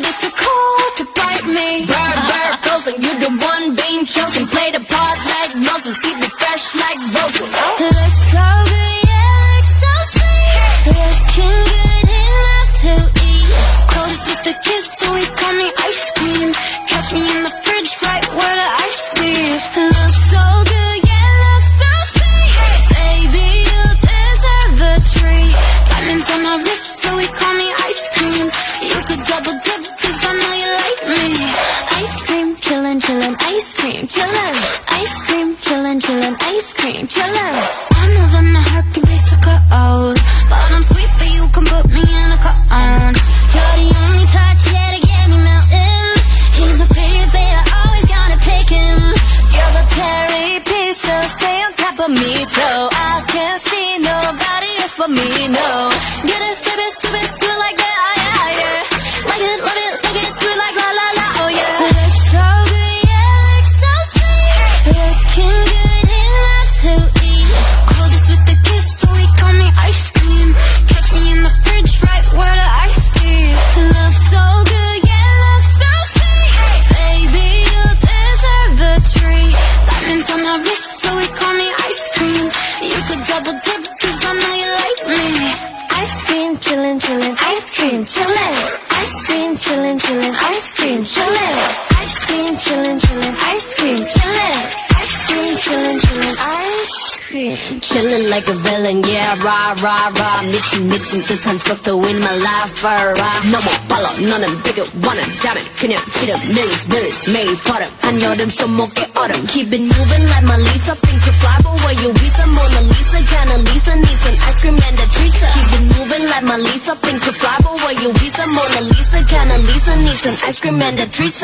it's too cold to bite me. Bird, frozen, you the one being chosen. Play the part like Moses, keep it fresh like roses. Looks so good, yeah, looks so sweet. Looking good enough to eat. Closest with the kiss, so he call me ice cream. Catch me in the fridge, right where the ice be. Looks so good, yeah, looks so sweet. Baby, you deserve a treat. Diamonds on my wrist, so he call me ice cream. You could double dip, cause I know you like me. Ice cream, chillin', chillin', ice cream, chillin'. Ice cream, chillin', chillin', ice cream, chillin'. I know that my heart can be so cold, but I'm sweet for you, come put me in a cone. You're the only touch, yeah, to get me melting. He's a pretty baby, always gotta pick him. You're the cherry piece, so stay on top of me, so I can't see nobody else but me, no. Get it, flip it, scoop it, do it like that, oh yeah, yeah. Like it, love it, lick it, do it like la la la, oh yeah. Looks so good, yeah, looks so sweet. Looking good enough to eat. Coldest with the kiss, so he call me ice cream. Catch me in the fridge, right where the ice is. Looks so good, yeah, looks so sweet. Baby, you deserve a treat. Diamonds on my wrist, so he call me ice cream. You could double dip, cause I know you like me. Ice cream, chillin', chillin', ice cream, chillin'. Ice cream, chillin', chillin', ice cream, chillin'. Ice cream, chillin', chillin', ice cream, chillin'. Ice cream, chillin', chillin', ice cream. Chillin' like a villain, yeah, rah, rah, rah. 미친 듯한 속도 in my life, rah. 너무 빨라, 너는 되게 원한 다면 그냥 지름, millions, 매일 버릇. 한여름 손목에 얼음. Keep it moving like my Lisa. Think you fly, but where you visa? Mona Lisa, kinda Lisa, needs an ice cream and a treat. Keep it moving like my Lisa. Think you fly, but where you visa? Mona Lisa, kinda Lisa, needs an ice cream and a treat.